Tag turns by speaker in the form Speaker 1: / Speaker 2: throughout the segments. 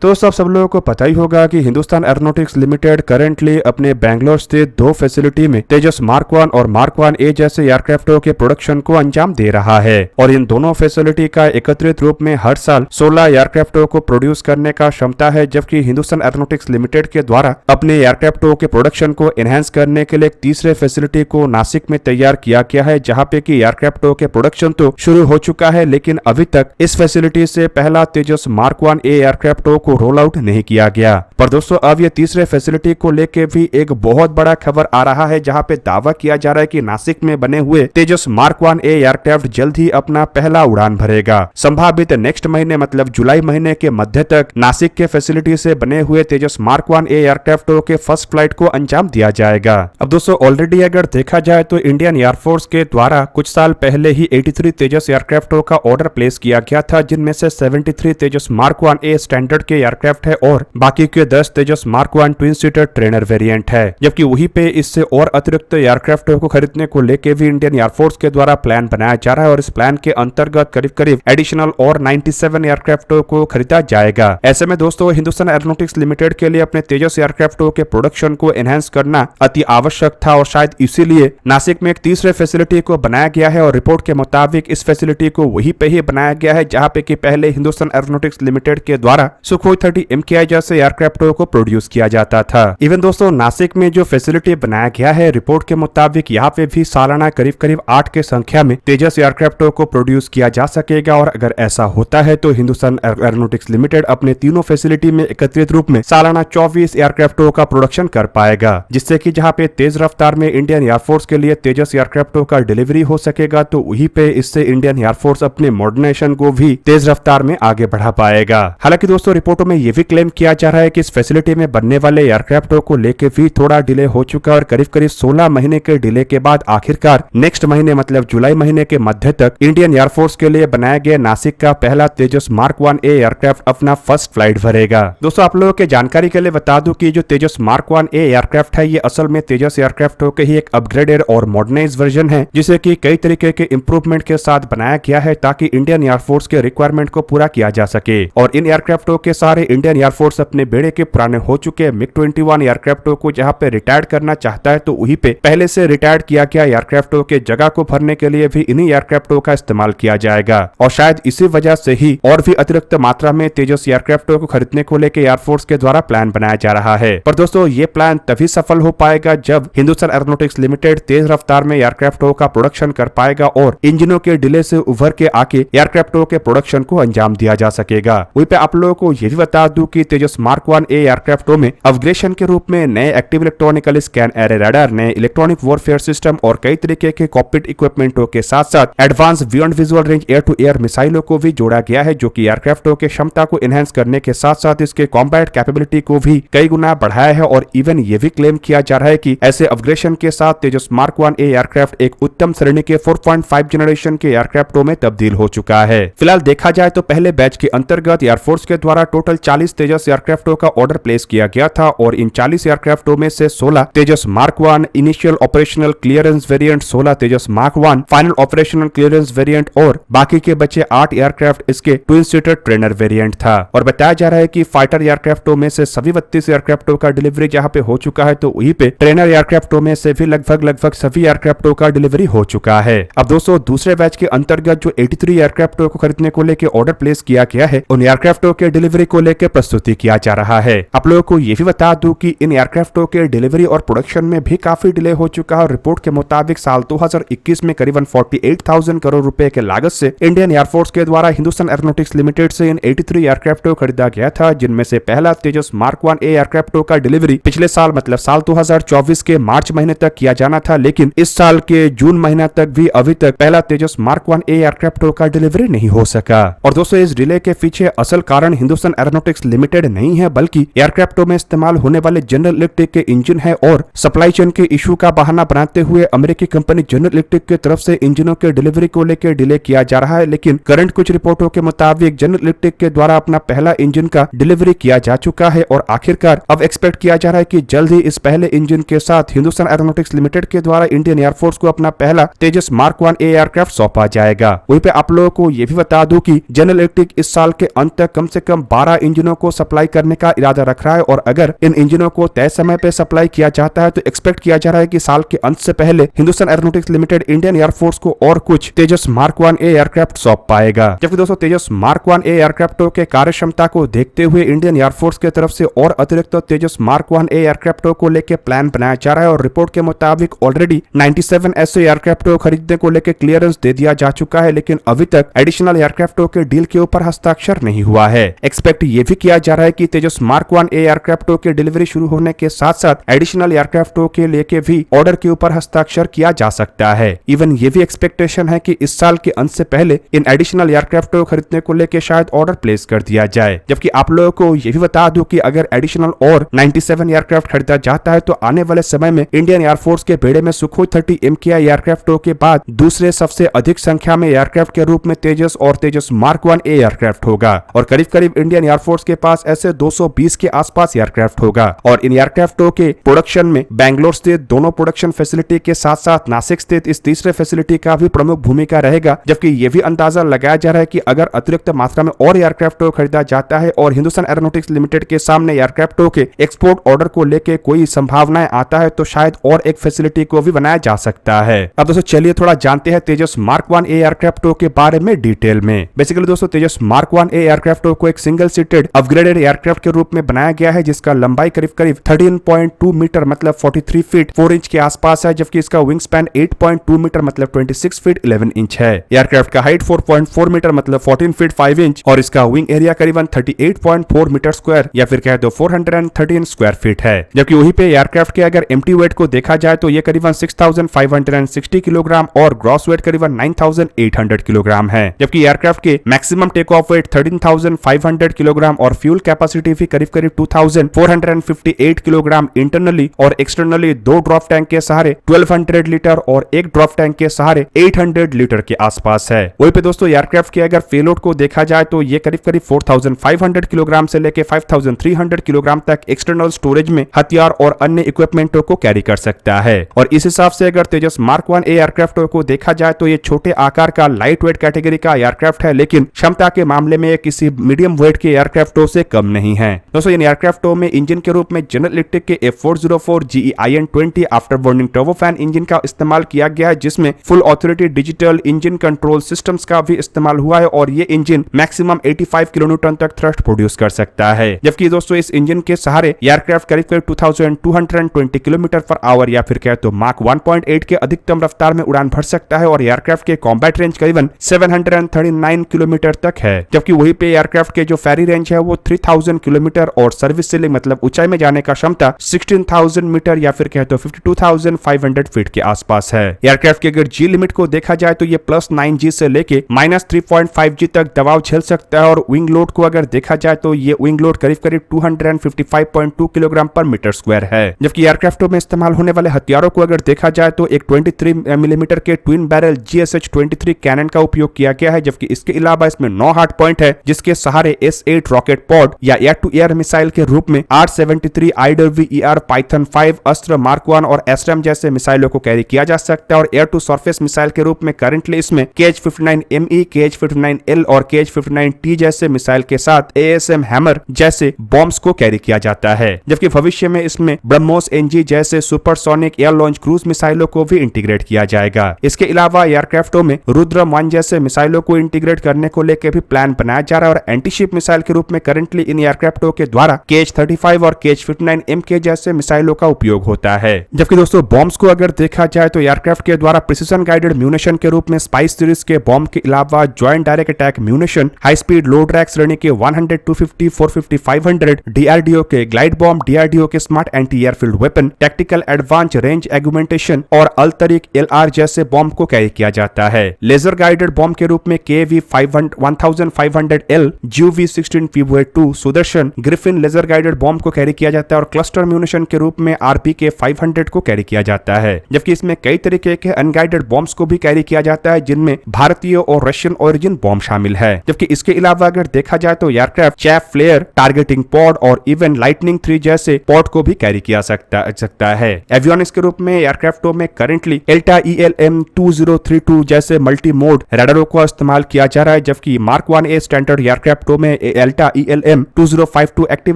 Speaker 1: तो सब लोगों को पता ही होगा कि हिंदुस्तान एरोनॉटिक्स लिमिटेड करेंटली अपने बैंगलोर स्थित दो फैसिलिटी में तेजस मार्क 1 और मार्क 1A जैसे एयरक्राफ्टों के प्रोडक्शन को अंजाम दे रहा है और इन दोनों फैसिलिटी का एकत्रित रूप में हर साल 16 एयरक्राफ्टों को प्रोड्यूस करने का क्षमता है, जबकि हिंदुस्तान एरोनॉटिक्स लिमिटेड के द्वारा अपने एयरक्राफ्टों के प्रोडक्शन को एनहांस करने के लिए एक तीसरे फैसिलिटी को नासिक में तैयार किया गया है, जहां पे कि एयरक्राफ्टों के प्रोडक्शन तो शुरू हो चुका है, लेकिन अभी तक इस फैसिलिटी से पहला तेजस मार्क 1A एयरक्राफ्टों को रोल आउट नहीं किया गया। पर दोस्तों अब ये तीसरे फैसिलिटी को लेके भी एक बहुत बड़ा खबर आ रहा है, जहां पे दावा किया जा रहा है कि नासिक में बने हुए तेजस मार्क 1A एयरक्राफ्ट जल्द ही अपना पहला उड़ान भरेगा। संभावित नेक्स्ट महीने मतलब जुलाई महीने के मध्य तक नासिक के फैसिलिटी से बने हुए तेजस मार्क 1A एयरक्राफ्टों के फर्स्ट फ्लाइट को अंजाम दिया जाएगा। अब दोस्तों ऑलरेडी अगर देखा जाए तो इंडियन एयरफोर्स के द्वारा कुछ साल पहले ही 83 तेजस एयरक्राफ्टों का ऑर्डर प्लेस किया गया था, जिनमें से 73 तेजस मार्क 1A स्टैंडर्ड के एयरक्राफ्ट है और बाकी के 10 Tejas mark 1 twin seater trainer variant है। जबकि वहीं पे इससे और अतिरिक्त एयरक्राफ्ट को खरीदने को लेके भी इंडियन एयरफोर्स के द्वारा प्लान बनाया जा रहा है और इस प्लान के अंतर्गत करीब करीब एडिशनल और 97 एयरक्राफ्टों को खरीदा जाएगा। ऐसे में दोस्तों हिंदुस्तान एरोनॉटिक्स लिमिटेड के लिए अपने तेजस एयरक्राफ्टों के प्रोडक्शन को एनहांस करना अति आवश्यक था और शायद इसीलिए नासिक में एक तीसरे फैसिलिटी को बनाया गया है और रिपोर्ट के मुताबिक इस फैसिलिटी को वहीं पे ही बनाया गया है जहां पे कि पहले हिंदुस्तान एरोनॉटिक्स लिमिटेड के द्वारा सुखोई 30 MKI जैसे एयरक्राफ्टों को प्रोड्यूस किया जाता था। इवन दोस्तों नासिक में जो फैसिलिटी बनाया गया है रिपोर्ट के मुताबिक यहाँ पे भी सालाना करीब करीब 8 के संख्या में तेजस एयरक्राफ्टों को प्रोड्यूस किया जा सकेगा और अगर ऐसा होता है तो हिंदुस्तान एरोनॉटिक्स लिमिटेड अपने तीनों फैसिलिटी में एकत्रित रूप में सालाना 24 एयरक्राफ्टों का प्रोडक्शन कर पाएगा, जिससे कि जहां पे तेज रफ्तार में इंडियन एयरफोर्स के लिए तेजस एयरक्राफ्टों का डिलीवरी हो सकेगा तो वहीं पे इससे इंडियन एयरफोर्स अपने मॉडर्नाइजेशन को भी तेज रफ्तार में आगे बढ़ा पाएगा। हालांकि दोस्तों रिपोर्टों में यह भी क्लेम किया जा रहा है कि इस फैसिलिटी में बनने वाले एयरक्राफ्टों को लेकर भी थोड़ा डिले हो चुका है और करीब करीब 16 महीने के डिले के बाद आखिरकार नेक्स्ट महीने मतलब जुलाई महीने के मध्य तक इंडियन एयरफोर्स के लिए बनाया गया नासिक का पहला तेजस मार्क 1A एयरक्राफ्ट अपना फर्स्ट फ्लाइट भरेगा। दोस्तों आप लोगों के जानकारी के लिए बता दूं कि जो तेजस मार्क 1A एयरक्राफ्ट है ये असल में तेजस एयरक्राफ्टों के ही एक अपग्रेडेड और मॉडर्नाइज वर्जन है, जिसे कि कई तरीके के इंप्रूवमेंट के साथ बनाया गया है ताकि इंडियन एयरफोर्स के रिक्वायरमेंट को पूरा किया जा सके। और इन एयरक्राफ्टों के सारे इंडियन एयरफोर्स अपने बेड़े के पुराने हो चुके MiG-21 एयरक्राफ्टों को जहां पे रिटायर्ड करना चाहता है तो वहीं पे पहले से रिटायर्ड किया गया एयरक्राफ्टों के जगह को भरने के लिए भी इन्हीं एयरक्राफ्टों का इस्तेमाल किया जाएगा और शायद इसी वजह से ही और भी अतिरिक्त मात्रा में तेजस एयरक्राफ्टों को खरीदने को लेकर एयरफोर्स के द्वारा प्लान बनाया जा रहा है। पर दोस्तों ये प्लान तभी सफल हो पाएगा जब हिंदुस्तान एरोनॉटिक्स लिमिटेड तेज रफ्तार में एयरक्राफ्टों का प्रोडक्शन कर पाएगा और इंजनों के डिले से उभर के आके एयरक्राफ्टों के प्रोडक्शन को अंजाम दिया जा सकेगा। वहीं पे आप लोगों को ये भी बता दूं कि तेजस मार्क 1A एयरक्राफ्टों में अपग्रेडेशन के रूप में नए active electronical scan array radar, नए इलेक्ट्रॉनिक वॉरफेयर सिस्टम और कई तरीके के कॉकपिट इक्विपमेंटों के साथ साथ advance beyond visual range air to air मिसाइलों को भी जोड़ा गया है, जो कि एयरक्राफ्टों के क्षमता को एनहांस करने के साथ साथ इसके कॉम्बैट कैपेबिलिटी को भी कई गुना बढ़ाया है। और इवन ये भी क्लेम किया जा रहा है कि ऐसे अपग्रेडेशन के साथ तेजस मार्क 1A एयरक्राफ्ट एक उत्तम श्रेणी के 4.5 जनरेशन के एयरक्राफ्टों में तब्दील हो चुका है। फिलहाल देखा जाए तो पहले बैच के अंतर्गत एयरफोर्स के द्वारा टोटल 40 तेजस एयरक्राफ्टों का ऑर्डर प्लेस किया गया था और इन 40 एयरक्राफ्टों में से 16 Tejas mark 1 initial operational clearance variant, 16 Tejas mark 1 final operational clearance variant और बाकी के बचे 8 एयरक्राफ्ट इसके ट्विन सीटर ट्रेनर वेरिएंट था। और बताया जा रहा है कि फाइटर एयरक्राफ्टों में से सभी 32 एयरक्राफ्टों का डिलीवरी जहां पे हो चुका है तो वहीं पे ट्रेनर एयरक्राफ्टों में से भी लगभग सभी एयरक्राफ्टों का डिलीवरी हो चुका है। अब दोस्तों दूसरे बैच के अंतर्गत जो 83 एयरक्राफ्टों को खरीदने को लेकर ऑर्डर प्लेस किया गया है उन एयरक्राफ्टों के डिलीवरी को लेकर प्रस्तुति किया जा रहा है। आप लोगों को ये भी बता दूं कि इन एयरक्राफ्टों के डिलीवरी और प्रोडक्शन में भी काफी डिले हो चुका है और रिपोर्ट के मुताबिक साल 2021 में करीबन 48,000 करोड़ रुपए के लागत से इंडियन एयरफोर्स के द्वारा हिंदुस्तान एरोनॉटिक्स लिमिटेड से इन 83 एयरक्राफ्टों को खरीदा गया था, जिनमें से पहला तेजस मार्क 1A एयरक्राफ्टों का डिलीवरी पिछले साल मतलब साल 2024 के मार्च महीने तक किया जाना था, लेकिन इस साल के जून महीना तक भी अभी तक पहला तेजस मार्क 1A एयरक्राफ्टों का डिलीवरी नहीं हो सका। और दोस्तों इस डिले के पीछे असल कारण हिंदुस्तान एरोनॉटिक्स लिमिटेड नहीं है बल्कि एयरक्राफ्टों में इस्तेमाल होने वाले जनरल इलेक्ट्रिक के इंजन है और सप्लाई चेन के इशू का बहाना बनाते हुए अमेरिकी कंपनी जनरल इलेक्ट्रिक की तरफ से इंजनों के डिलीवरी को लेकर डिले किया जा रहा है। लेकिन करंट कुछ रिपोर्टों के मुताबिक जनरल इलेक्ट्रिक के द्वारा अपना पहला इंजन का डिलीवरी किया जा चुका है और आखिरकार अब एक्सपेक्ट किया जा रहा है कि जल्द ही इस पहले इंजन के साथ हिंदुस्तान एरोनॉटिक्स लिमिटेड के द्वारा इंडियन एयरफोर्स को अपना पहला तेजस मार्क 1A एयरक्राफ्ट सौंपा जाएगा। वहीं पे आप लोगों को यह भी बता दूं कि जनरल इलेक्ट्रिक इस साल के अंत तक कम से कम 12 12 इंजनों को सप्लाई करने का इरादा रख रहा है और अगर इन इंजनों को तय समय पे सप्लाई किया जाता है तो एक्सपेक्ट किया जा रहा है कि साल के अंत से पहले Hindustan aeronautics limited Indian air force को और कुछ तेजस मार्क 1 ए एयरक्राफ्ट सौंप पाएगा। जबकि दोस्तों तेजस मार्क 1 ए एयरक्राफ्टों के कार्य क्षमता को देखते हुए इंडियन एयरफोर्स की तरफ से और अतिरिक्त तेजस मार्क 1 ए एयरक्राफ्टों को लेकर प्लान बनाया जा रहा है और रिपोर्ट के मुताबिक ऑलरेडी 97 ऐसे एयरक्राफ्टों खरीदने को लेकर क्लियरेंस दे दिया जा चुका है, लेकिन अभी तक एडिशनल एयरक्राफ्टों के डील के ऊपर हस्ताक्षर नहीं हुआ है। एक्सपेक्ट ये भी किया जा रहा है कि तेजस मार्क 1 ए एयरक्राफ्टों की डिलीवरी शुरू होने के साथ साथ एडिशनल एयरक्राफ्टों के लेके भी ऑर्डर के ऊपर हस्ताक्षर किया जा सकता है। इवन ये भी एक्सपेक्टेशन है कि इस साल के अंत से पहले इन एडिशनल एयरक्राफ्ट को खरीदने को लेकर शायद ऑर्डर प्लेस कर दिया जाए। जबकि आप लोगों को यह भी बता दूं कि अगर एडिशनल और 97 एयरक्राफ्ट खरीदा जाता है तो आने वाले समय में इंडियन एयरफोर्स के बेड़े में सुखोई 30 MKI एयरक्राफ्टों के बाद दूसरे सबसे अधिक संख्या में एयरक्राफ्ट के रूप में तेजस और तेजस मार्क 1 ए एयरक्राफ्ट होगा और करीब करीब इंडियन एयरफोर्स के पास ऐसे 220 के आसपास एयरक्राफ्ट होगा और इन एयरक्राफ्टों के प्रोडक्शन में बैंगलोर स्थित दोनों प्रोडक्शन फैसिलिटी के साथ साथ नासिक स्थित इस तीसरे फैसिलिटी का भी प्रमुख भूमिका रहेगा। जबकि यह भी अंदाजा लगाया जा रहा है कि अगर अतिरिक्त मात्रा में और एयरक्राफ्ट खरीदा जाता है और हिंदुस्तान एरोनॉटिक्स लिमिटेड के सामने एयरक्राफ्टों के एक्सपोर्ट ऑर्डर को लेकर कोई संभावनाएं आता है तो शायद और एक फैसिलिटी को भी बनाया जा सकता है। अब दोस्तों चलिए थोड़ा जानते हैं तेजस मार्क 1 ए एयरक्राफ्टों के बारे में डिटेल में। बेसिकली दोस्तों तेजस मार्क 1 ए एयरक्राफ्टों को एक सिंगल सीटेड अपग्रेडेड एयरक्राफ्ट के रूप में बनाया गया है जिसका लंबाई करीब करीब 13.2 मीटर मतलब 43 फीट 4 इंच के आसपास है, जबकि इसका विंग स्पैन 8.2 मीटर मतलब 26 फीट 11 इंच है। एयरक्राफ्ट का हाइट 4.4 मीटर मतलब 14 फीट 5 इंच और इसका विंग एरिया करीबन 38.4 मीटर स्क्वायर या फिर कह दो 413 स्क्वायर फीट है। जबकि वहीं पे एयरक्राफ्ट के अगर एम्प्टी वेट को देखा जाए तो ये करीबन 6560 किलोग्राम और ग्रॉस वेट करीबन 9800 किलोग्राम है। जबकि एयरक्राफ्ट के maximum take off weight 13500 kilogram और फ्यूल कैपेसिटी भी करीब करीब 2458 किलोग्राम इंटरनली और एक्सटर्नली दो ड्रॉप टैंक के सहारे 1200 लीटर और एक ड्रॉप टैंक के सहारे 800 लीटर के आसपास है। वहीं पे दोस्तों एयरक्राफ्ट के अगर पेलोड को देखा जाए तो ये करीब करीब 4500 किलोग्राम से लेकर 5300 किलोग्राम तक एक्सटर्नल स्टोरेज में हथियार और अन्य इक्विपमेंटों को कैरी कर सकता है। और इस हिसाब से अगर तेजस मार्क 1 ए एयरक्राफ्ट को देखा जाए तो ये छोटे आकार का लाइट वेट कैटेगरी का एयरक्राफ्ट है, लेकिन क्षमता के मामले में किसी मीडियम वेट के एयरक्राफ्टों से कम नहीं है। दोस्तों इन एयरक्राफ्टों में इंजन के रूप में जनरल इलेक्ट्रिक के F404 GE-IN-20 after burning turbofan engine का इस्तेमाल किया गया है, जिसमें full authority digital engine control systems का भी इस्तेमाल हुआ है और ये इंजन मैक्सिमम 85 किलोन्यूटन तक थ्रस्ट प्रोड्यूस कर सकता है। जबकि दोस्तों इस इंजन के सहारे एयरक्राफ्ट करीब करीब 2220 किलोमीटर पर आवर या फिर कहे तो माक 1.8 के अधिकतम रफ्तार में उड़ान भर सकता है और एयरक्राफ्ट के कॉम्बैट रेंज करीबन 739 किलोमीटर तक है। जबकि वहीं पे एयरक्राफ्ट के जो फेरी रेंज है वो 3000 किलोमीटर और सर्विस सीलिंग मतलब ऊंचाई में जाने का क्षमता 16000 मीटर या फिर कहे तो 52500 फीट के आसपास है। एयरक्राफ्ट की अगर जी लिमिट को देखा जाए तो ये +9G से लेके -3.5G तक दबाव झेल सकता है और विंग लोड को अगर देखा जाए तो ये विंग लोड करीब करीब 255.2 किलोग्राम पर मीटर स्क्वायर है। जबकि एयरक्राफ्टों में इस्तेमाल होने वाले हथियारों को अगर देखा जाए तो एक 23 मिलीमीटर के ट्विन बैरल GSH-23 कैनन का उपयोग किया गया है। जबकि इसके अलावा इसमें 9 हार्ड पॉइंट है जिसके सहारे S8 रॉकेट पॉड या एयर टू एयर मिसाइल के रूप में 873 IWER पाइथन 5 अस्त्र मार्क 1 और एसरम जैसे मिसाइलों को कैरी किया जा सकता है और एयर टू सरफेस मिसाइल के रूप में करंटली इसमें KH-59ME, KH-59L और KH-59T जैसे मिसाइल के साथ ASM हैमर जैसे बॉम्ब्स को कैरी किया जाता है। जबकि भविष्य में इसमें ब्रह्मोस NG जैसे सुपरसोनिक एयर लॉन्च क्रूज मिसाइलों को भी इंटीग्रेट किया जाएगा। इसके अलावा एयरक्राफ्टों में रुद्रम 1 जैसे मिसाइलों को इंटीग्रेट करने को लेकर भी प्लान बनाया जा रहा है और एंटीशिप मिसाइल के रूप में करंटली इन एयरक्राफ्टों के द्वारा KH-35 और KH-59MK जैसे मिसाइलों का उपयोग होता है। जबकि दोस्तों बॉम्ब्स को अगर देखा जाए तो एयरक्राफ्ट के द्वारा प्रिसिजन गाइडेड म्यूनिशन के रूप में स्पाइस सीरीज के बॉम्ब के अलावा joint direct attack munition, high speed load rack श्रेणी के 100, 250, 450, 500, DRDO के ग्लाइड बॉम्ब, DRDO के smart anti airfield weapon, tactical advance range augmentation और अल्तरिक LR जैसे बॉम्ब को कैरी किया जाता है। लेजर गाइडेड बॉम्ब के रूप में KV-1500L, GUV-16 PV-2, Sudarshan, Griffin laser guided bomb को कैरी किया जाता है और क्लस्टर म्यूनिशन के रूप में RPK 500 को कैरी किया जाता है। जबकि इसमें कई तरीके के अनगाइडेड बॉम्ब्स को भी कैरी किया जाता है जिनमें भारतीय और रशियन ओरिजिन बॉम्ब शामिल है। जबकि इसके अलावा अगर देखा जाए तो aircraft chaff flare, targeting pod और इवन लाइटनिंग 3 जैसे पॉड को भी कैरी किया सकता है। एवियोनिक्स के रूप में एयरक्राफ्टों में करंटली एल्टा ELM-2032 जैसे मल्टी मोड रडारों का इस्तेमाल किया जा रहा है। जबकि मार्क 1 ए स्टैंडर्ड एयरक्राफ्टों में Elta ELM 2052 active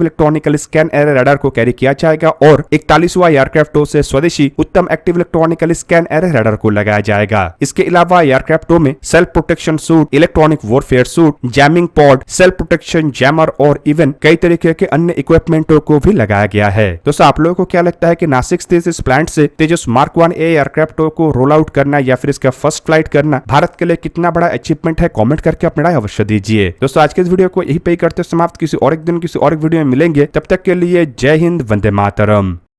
Speaker 1: electronical scan array radar को कैरी किया जाएगा और 41वां एयरक्राफ्टों से स्वदेशी उत्तम active electronical scan array radar को लगाया जाएगा। इसके अलावा एयरक्राफ्टों में self protection suit, electronic warfare suit, jamming pod, self protection jammer और इवन कई तरीके के अन्य इक्विपमेंटों को भी लगाया गया है। दोस्तों आप लोगों को क्या लगता है कि नासिक स्थित इस प्लांट से तेजस मार्क 1A एयरक्राफ्टों को रोल आउट करना या फिर इसका फर्स्ट फ्लाइट करना भारत के लिए कितना बड़ा अचीवमेंट है? कमेंट करके अपनी राय अवश्य दीजिए। दोस्तों आज के इस वीडियो को यही पे करते समाप्त, किसी और एक दिन किसी और एक वीडियो में मिलेंगे। तब तक के लिए जय हिंद, वंदे मातरम।